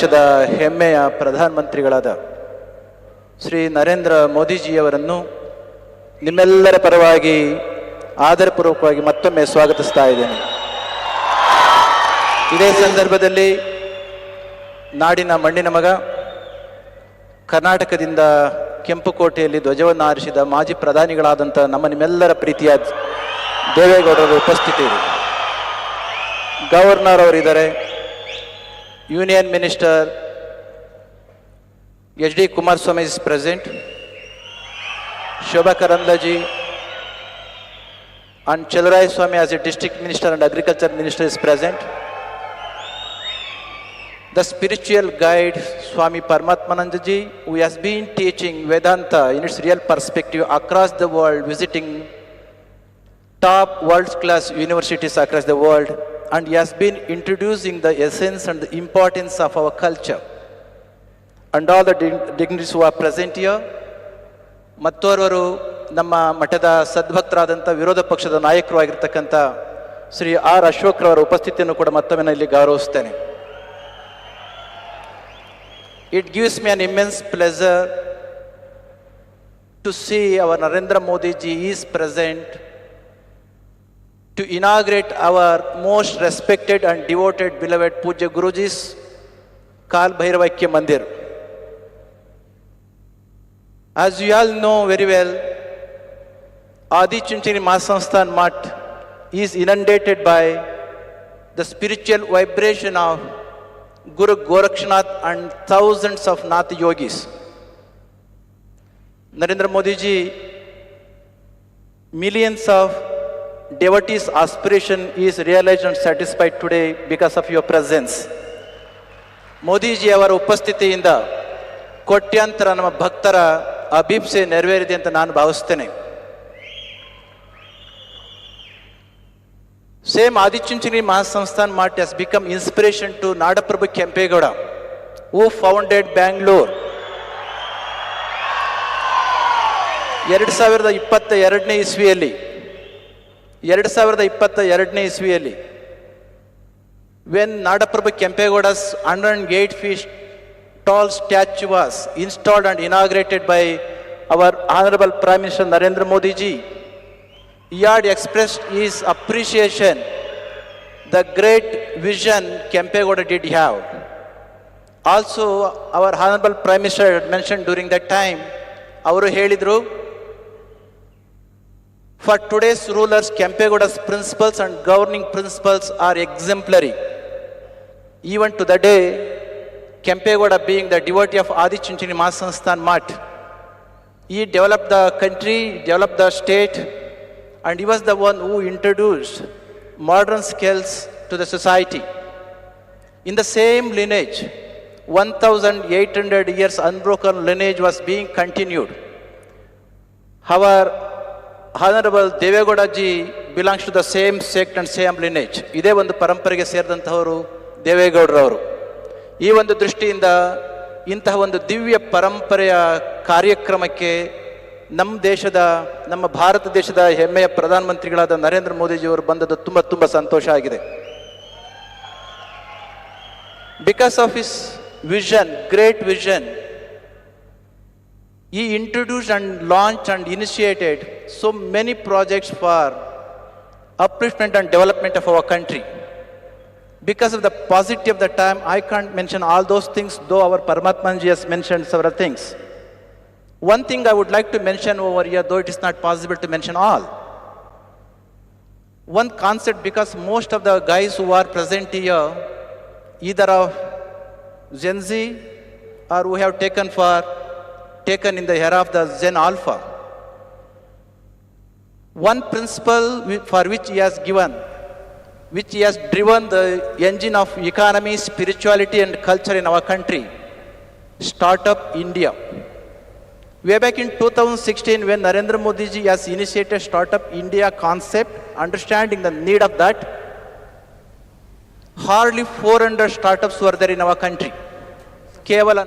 ದೇಶದ ಹೆಮ್ಮೆಯ ಪ್ರಧಾನಮಂತ್ರಿಗಳಾದ ಶ್ರೀ ನರೇಂದ್ರ ಮೋದಿಜಿಯವರನ್ನು ನಿಮ್ಮೆಲ್ಲರ ಪರವಾಗಿ ಆದರಪೂರ್ವಕವಾಗಿ ಮತ್ತೊಮ್ಮೆ ಸ್ವಾಗತಿಸ್ತಾ ಇದ್ದೇನೆ. ಇದೇ ಸಂದರ್ಭದಲ್ಲಿ ನಾಡಿನ ಮಣ್ಣಿನ ಮಗ, ಕರ್ನಾಟಕದಿಂದ ಕೆಂಪುಕೋಟೆಯಲ್ಲಿ ಧ್ವಜವನ್ನು ಹಾರಿಸಿದ ಮಾಜಿ ಪ್ರಧಾನಿಗಳಾದಂಥ ನಿಮ್ಮೆಲ್ಲರ ಪ್ರೀತಿಯ ದೇವೇಗೌಡರ ಉಪಸ್ಥಿತಿ ಇದೆ. ಗವರ್ನರ್ ಅವರಿದ್ದಾರೆ, union minister HD Kumaraswamy is present, Shobha Karandaji and Chelrai Swami as a district minister and agriculture minister is present. The spiritual guide Swami Paramatmanandaji, who has been teaching Vedanta in its real perspective across the world, visiting top world-class universities across the world, and he has been introducing the essence and the importance of our culture. And all the dignitaries who are present here, ಮತ್ತೋರ್ವರು ನಮ್ಮ ಮಠದ ಸದ್ಭಕ್ತರಾದಂಥ ವಿರೋಧ ಪಕ್ಷದ ನಾಯಕರು ಆಗಿರ್ತಕ್ಕಂಥ Shri R ಅಶೋಕ್ರವರ ಉಪಸ್ಥಿತಿಯನ್ನು ಕೂಡ ಮತ್ತೊಮ್ಮೆ ನಾನು ಇಲ್ಲಿ ಗೌರವಿಸ್ತೇನೆ. It gives me an immense pleasure to see our Narendra Modi ji is present to inaugurate our most respected and devoted beloved Pujya Guruji's Kal Bhairavakya Mandir. As you all know very well, Adi Chunchini Mahasansthan Math is inundated by the spiritual vibration of Guru Gorakshnath and thousands of Nath yogis. Narendra Modi ji, millions of devotees' aspiration is realized and satisfied today because of your presence. Modi ji ಅವರ ಉಪಸ್ಥಿತಿಯಿಂದ ಕೋಟ್ಯಾಂತರ ನಮ್ಮ ಭಕ್ತರ ಅಭಿಪ್ಸೆ ನೆರವೇರಿದೆ ಅಂತ ನಾನು ಭಾವಿಸ್ತೇನೆ. Same Adichunchini Mahasansthan Math has become inspiration to Nadaprabhu Kempegowda, who founded Bangalore. 2022ನೇ ಇಸ್ವಿಯಲ್ಲಿ when Nadaprabhu Kempegowda's 108 feet tall statue was installed and inaugurated by our Honorable Prime Minister Narendra Modi ji, he had expressed his appreciation, the great vision Kempegowda did have. Also, our Honorable Prime Minister had mentioned during that time, ಅವರು ಹೇಳಿದರು, for today's rulers, Kempegowda's principles and governing principles are exemplary. Even to the day, Kempegowda being the devotee of Adi Chunchini Mahasansthan Math, he developed the country, developed the state, and he was the one who introduced modern skills to the society. In the same lineage, 1,800 years unbroken lineage was being continued. Our Honorable Devegowda ji belongs to the same sect and same lineage. ಇದೇ ಒಂದು ಪರಂಪರೆಗೆ ಸೇರಿದಂಥವರು ದೇವೇಗೌಡರವರು. ಈ ಒಂದು ದೃಷ್ಟಿಯಿಂದ ಇಂತಹ ಒಂದು ದಿವ್ಯ ಪರಂಪರೆಯ ಕಾರ್ಯಕ್ರಮಕ್ಕೆ ನಮ್ಮ ಭಾರತ ದೇಶದ ಹೆಮ್ಮೆಯ ಪ್ರಧಾನಮಂತ್ರಿಗಳಾದ ನರೇಂದ್ರ ಮೋದಿಜಿಯವರು ಬಂದದ್ದು ತುಂಬ ಸಂತೋಷ ಆಗಿದೆ. Because of his vision, great vision, he introduced and launched and initiated so many projects for upliftment and development of our country. Because of the paucity of the time, I can't mention all those things, though our Paramatmanji has mentioned several things. One thing I would like to mention over here, though it is not possible to mention all. One concept, because most of the guys who are present here, either of Gen Z or who have taken in the era of the Gen Alpha. One principle for which he has driven the engine of economy, spirituality and culture in our country, Startup India. Way back in 2016, when Narendra Modi ji has initiated Startup India concept, understanding the need of that, hardly 400 startups were there in our country. ಕೇವಲ